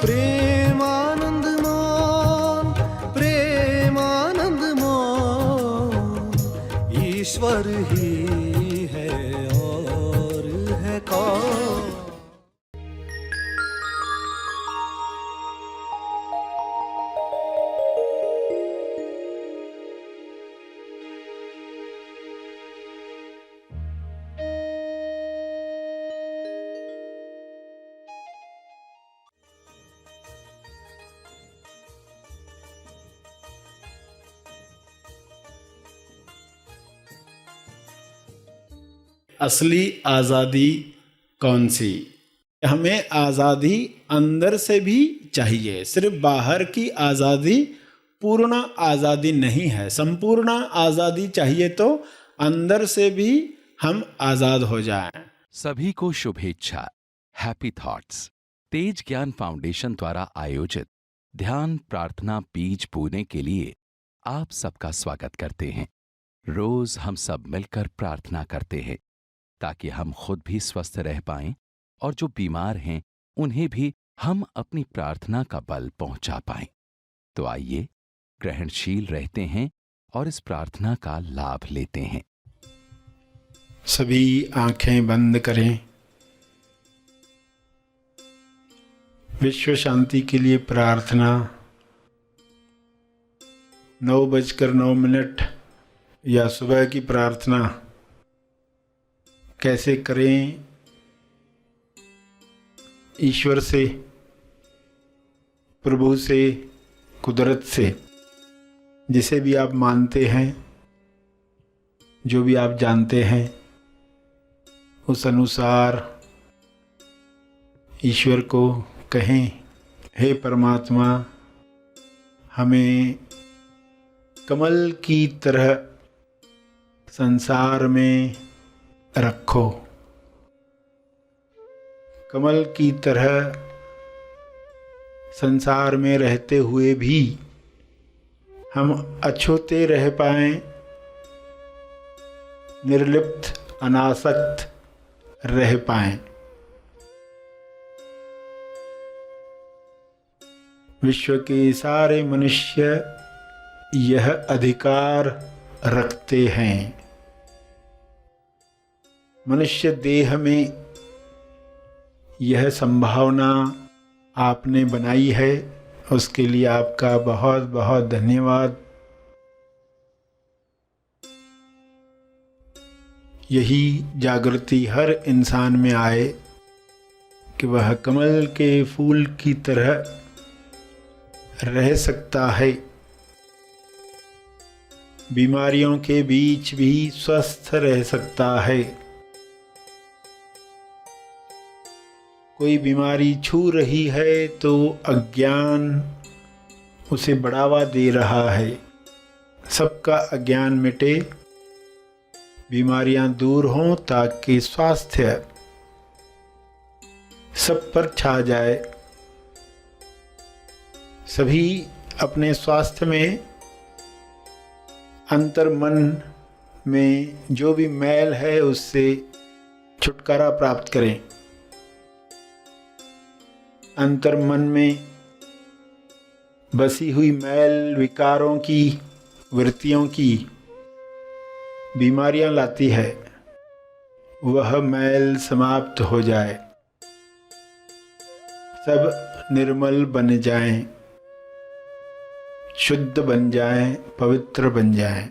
प्रेमानंद मोहन, प्रेमानंद मोहन, ईश्वर ही है और है कौन। असली आज़ादी कौन सी? हमें आज़ादी अंदर से भी चाहिए। सिर्फ बाहर की आज़ादी पूर्ण आज़ादी नहीं है। संपूर्ण आज़ादी चाहिए तो अंदर से भी हम आज़ाद हो जाएं। सभी को शुभेच्छा। हैप्पी थॉट्स तेज ज्ञान फाउंडेशन द्वारा आयोजित ध्यान प्रार्थना बीज बोने के लिए आप सबका स्वागत करते हैं। रोज हम सब मिलकर प्रार्थना करते हैं ताकि हम खुद भी स्वस्थ रह पाएं और जो बीमार हैं उन्हें भी हम अपनी प्रार्थना का बल पहुंचा पाएं। तो आइए ग्रहणशील रहते हैं और इस प्रार्थना का लाभ लेते हैं। सभी आंखें बंद करें। विश्व शांति के लिए प्रार्थना 9:09 या सुबह की प्रार्थना कैसे करें? ईश्वर से, प्रभु से, कुदरत से, जिसे भी आप मानते हैं, जो भी आप जानते हैं, उस अनुसार ईश्वर को कहें, हे परमात्मा, हमें कमल की तरह संसार में रखो। कमल की तरह संसार में रहते हुए भी हम अछूते रह पाएं, निर्लिप्त अनासक्त रह पाएं। विश्व के सारे मनुष्य यह अधिकार रखते हैं। मनुष्य देह में यह संभावना आपने बनाई है, उसके लिए आपका बहुत बहुत धन्यवाद। यही जागृति हर इंसान में आए कि वह कमल के फूल की तरह रह सकता है, बीमारियों के बीच भी स्वस्थ रह सकता है। कोई बीमारी छू रही है तो अज्ञान उसे बढ़ावा दे रहा है। सबका अज्ञान मिटे, बीमारियां दूर हों, ताकि स्वास्थ्य सब पर छा जाए। सभी अपने स्वास्थ्य में, अंतर्मन में जो भी मैल है उससे छुटकारा प्राप्त करें। अंतर्मन में बसी हुई मैल विकारों की, वृत्तियों की बीमारियां लाती है, वह मैल समाप्त हो जाए, सब निर्मल बन जाएं, शुद्ध बन जाएं, पवित्र बन जाएं।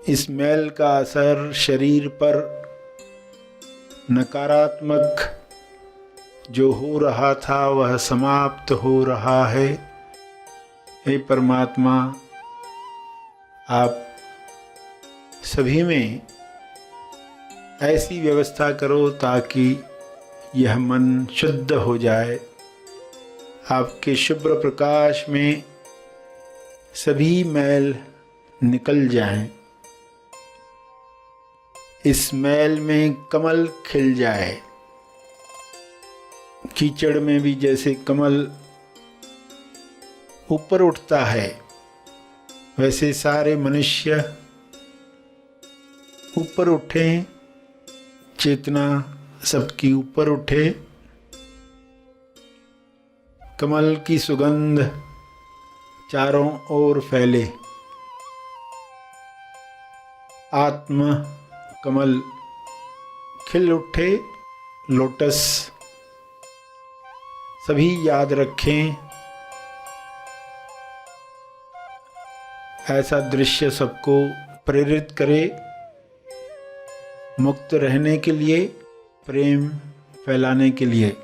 इस मैल का असर शरीर पर नकारात्मक जो हो रहा था वह समाप्त हो रहा है। हे परमात्मा, आप सभी में ऐसी व्यवस्था करो ताकि यह मन शुद्ध हो जाए। आपके शुभ्र प्रकाश में सभी मैल निकल जाएं। इस मैल में कमल खिल जाए। कीचड़ में भी जैसे कमल ऊपर उठता है, वैसे सारे मनुष्य ऊपर उठें, चेतना सबकी ऊपर उठे कमल की सुगंध चारों ओर फैले। आत्म कमल खिल उठे लोटस, सभी याद रखें ऐसा दृश्य सबको प्रेरित करे मुक्त रहने के लिए, प्रेम फैलाने के लिए।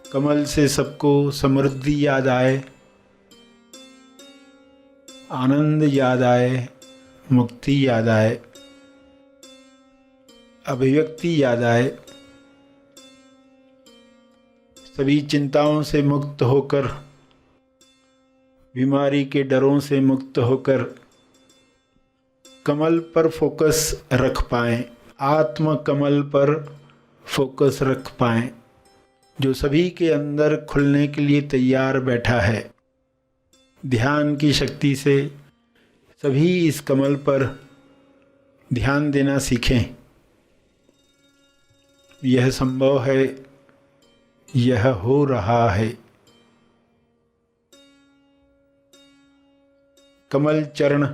कमल से सबको समृद्धि याद आए, आनंद याद आए, मुक्ति याद आए, अभिव्यक्ति याद आए। सभी चिंताओं से मुक्त होकर, बीमारी के डरों से मुक्त होकर कमल पर फोकस रख पाएं, आत्म कमल पर फोकस रख पाएं, जो सभी के अंदर खुलने के लिए तैयार बैठा है। ध्यान की शक्ति से सभी इस कमल पर ध्यान देना सीखें। यह संभव है, यह हो रहा है। कमल चरण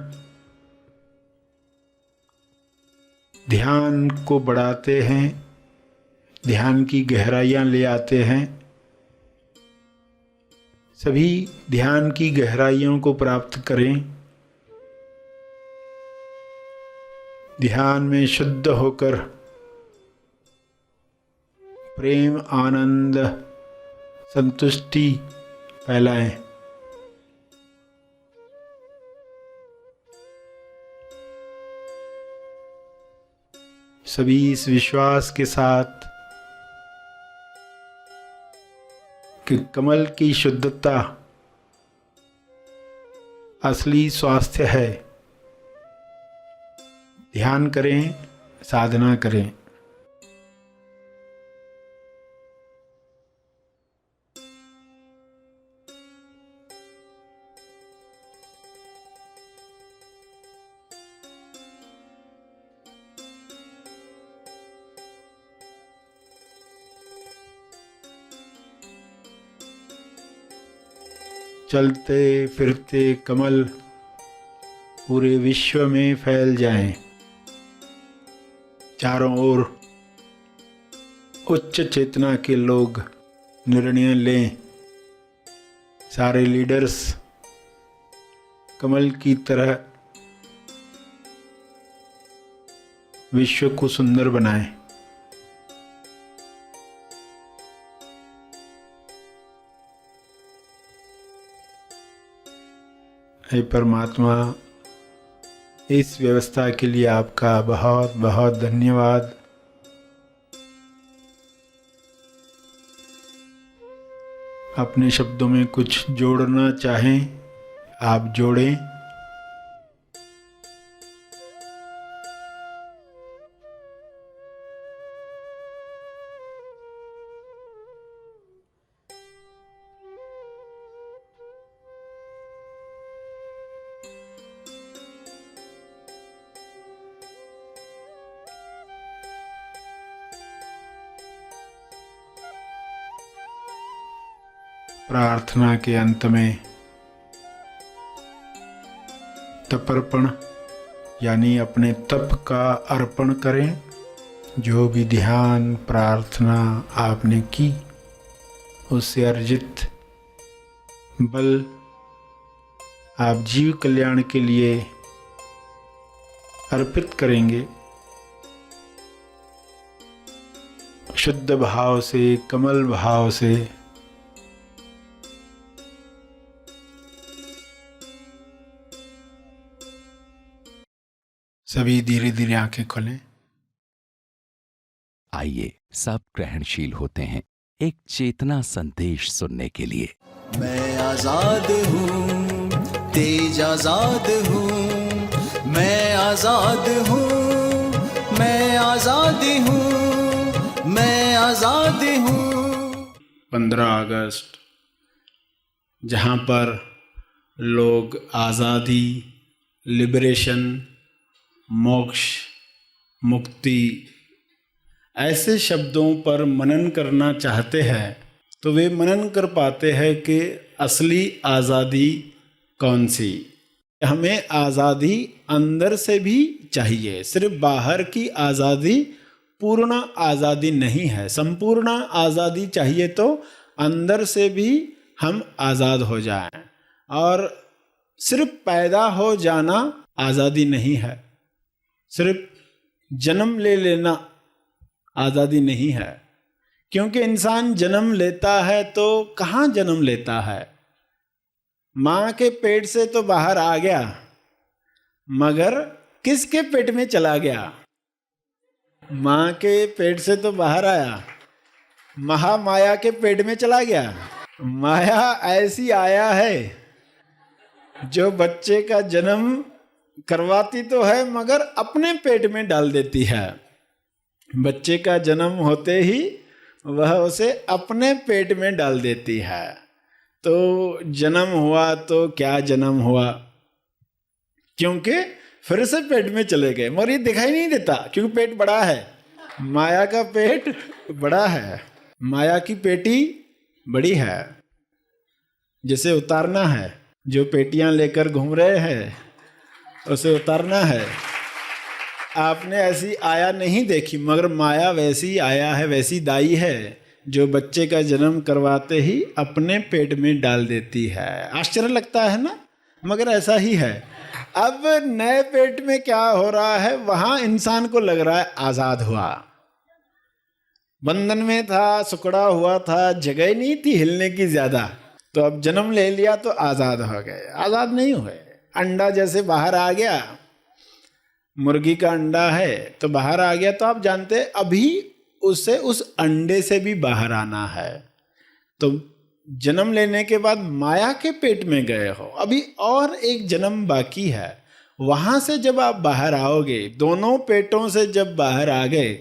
ध्यान को बढ़ाते हैं, ध्यान की गहराइयाँ ले आते हैं। सभी ध्यान की गहराइयों को प्राप्त करें। ध्यान में शुद्ध होकर प्रेम, आनंद, संतुष्टि फैलाएं। सभी इस विश्वास के साथ कि कमल की शुद्धता असली स्वास्थ्य है, ध्यान करें, साधना करें। चलते फिरते कमल पूरे विश्व में फैल जाएं, चारों ओर उच्च चेतना के लोग निर्णय लें। सारे लीडर्स कमल की तरह विश्व को सुंदर बनाएं। हे परमात्मा, इस व्यवस्था के लिए आपका बहुत बहुत धन्यवाद। अपने शब्दों में कुछ जोड़ना चाहें, आप जोड़ें। प्रार्थना के अंत में तपर्पण यानी अपने तप का अर्पण करें। जो भी ध्यान प्रार्थना आपने की, उससे अर्जित बल आप जीव कल्याण के लिए अर्पित करेंगे। शुद्ध भाव से, कमल भाव से सभी धीरे धीरे आंखें खोलें। आइए सब ग्रहणशील होते हैं एक चेतना संदेश सुनने के लिए। मैं आजाद हूँ, तेज आजाद हूँ, मैं आजाद हूँ, मैं आजाद हूँ, मैं आजाद हूँ। 15 अगस्त, जहाँ पर लोग आज़ादी, लिबरेशन, मोक्ष, मुक्ति ऐसे शब्दों पर मनन करना चाहते हैं तो वे मनन कर पाते हैं कि असली आज़ादी कौन सी। हमें आज़ादी अंदर से भी चाहिए, सिर्फ बाहर की आज़ादी पूर्ण आज़ादी नहीं है। संपूर्ण आज़ादी चाहिए तो अंदर से भी हम आज़ाद हो जाएं। और सिर्फ पैदा हो जाना आज़ादी नहीं है, सिर्फ जन्म ले लेना आज़ादी नहीं है। क्योंकि इंसान जन्म लेता है तो कहाँ जन्म लेता है? माँ के पेट से तो बाहर आ गया, मगर किसके पेट में चला गया? माँ के पेट से तो बाहर आया, महामाया के पेट में चला गया। माया ऐसी आया है जो बच्चे का जन्म करवाती तो है मगर अपने पेट में डाल देती है। बच्चे का जन्म होते ही वह उसे अपने पेट में डाल देती है। तो जन्म हुआ तो क्या जन्म हुआ, क्योंकि फिर से पेट में चले गए, मगर ये दिखाई नहीं देता क्योंकि पेट बड़ा है। माया का पेट बड़ा है, माया की पेटी बड़ी है, जिसे उतारना है। जो पेटियां लेकर घूम रहे हैं उसे उतारना है। आपने ऐसी आया नहीं देखी, मगर माया वैसी आया है, वैसी दाई है जो बच्चे का जन्म करवाते ही अपने पेट में डाल देती है। आश्चर्य लगता है ना, मगर ऐसा ही है। अब नए पेट में क्या हो रहा है, वहां इंसान को लग रहा है आजाद हुआ। बंधन में था, सुकड़ा हुआ था, जगह नहीं थी हिलने की ज्यादा, तो अब जन्म ले लिया तो आजाद हो गए। आजाद नहीं हुए। अंडा जैसे बाहर आ गया, मुर्गी का अंडा है तो बाहर आ गया, तो आप जानते अभी उसे उस अंडे से भी बाहर आना है। तो जन्म लेने के बाद माया के पेट में गए हो, अभी और एक जन्म बाकी है। वहां से जब आप बाहर आओगे, दोनों पेटों से जब बाहर आ गए,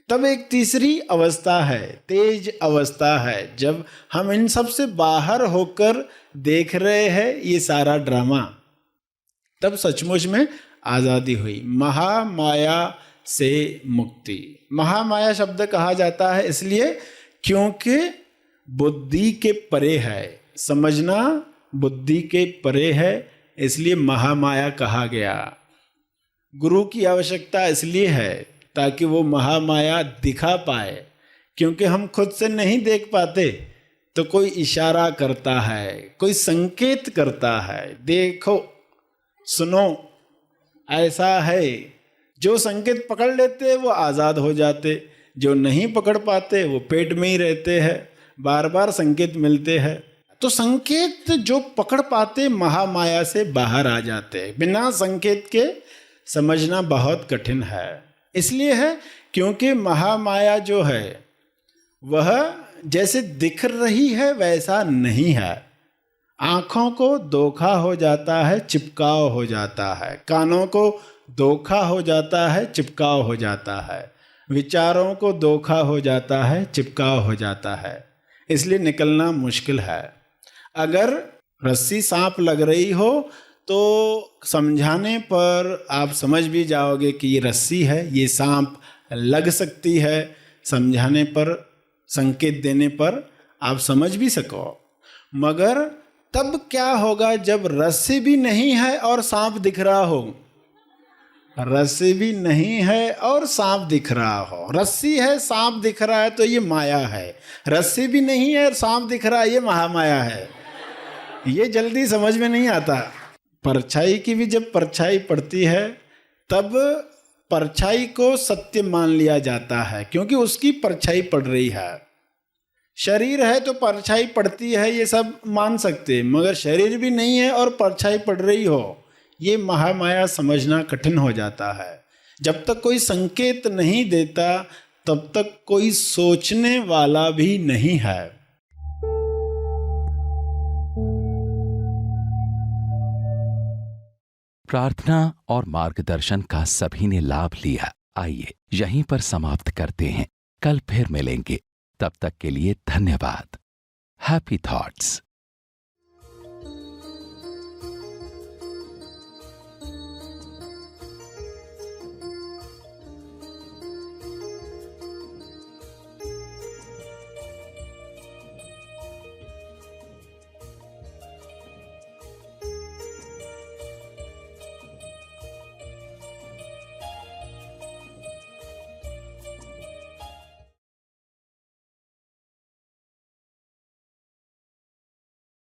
तब एक तीसरी अवस्था है, तेज अवस्था है, जब हम इन सब से बाहर होकर देख रहे हैं ये सारा ड्रामा। तब सचमुच में आज़ादी हुई, महामाया से मुक्ति। महामाया शब्द कहा जाता है इसलिए क्योंकि बुद्धि के परे है, समझना बुद्धि के परे है, इसलिए महामाया कहा गया। गुरु की आवश्यकता इसलिए है ताकि वो महामाया दिखा पाए, क्योंकि हम खुद से नहीं देख पाते तो कोई इशारा करता है, कोई संकेत करता है, देखो सुनो ऐसा है। जो संकेत पकड़ लेते वो आज़ाद हो जाते, जो नहीं पकड़ पाते वो पेट में ही रहते हैं, बार बार संकेत मिलते हैं। तो संकेत जो पकड़ पाते महामाया से बाहर आ जाते, बिना संकेत के समझना बहुत कठिन है। इसलिए है क्योंकि महामाया जो है वह जैसे दिख रही है वैसा नहीं है। आँखों को धोखा हो जाता है, चिपकाव हो जाता है, कानों को धोखा हो जाता है, चिपकाव हो जाता है, विचारों को धोखा हो जाता है, चिपकाव हो जाता है, इसलिए निकलना मुश्किल है। अगर रस्सी सांप लग रही हो तो समझाने पर आप समझ भी जाओगे कि ये रस्सी है, ये सांप लग सकती है। समझाने पर, संकेत देने पर आप समझ भी सको। मगर तब क्या होगा जब रस्सी भी नहीं है और सांप दिख रहा हो? रस्सी भी नहीं है और सांप दिख रहा हो। रस्सी है, सांप दिख रहा है तो ये माया है। रस्सी भी नहीं है और सांप दिख रहा है, ये महामाया है। ये जल्दी समझ में नहीं आता। परछाई की भी जब परछाई पड़ती है तब परछाई को सत्य मान लिया जाता है, क्योंकि उसकी परछाई पड़ रही है। शरीर है तो परछाई पड़ती है, ये सब मान सकते, मगर शरीर भी नहीं है और परछाई पड़ रही हो, ये महामाया समझना कठिन हो जाता है। जब तक कोई संकेत नहीं देता तब तक कोई सोचने वाला भी नहीं है। प्रार्थना और मार्गदर्शन का सभी ने लाभ लिया। आइए यहीं पर समाप्त करते हैं, कल फिर मिलेंगे। तब तक के लिए धन्यवाद। Happy thoughts.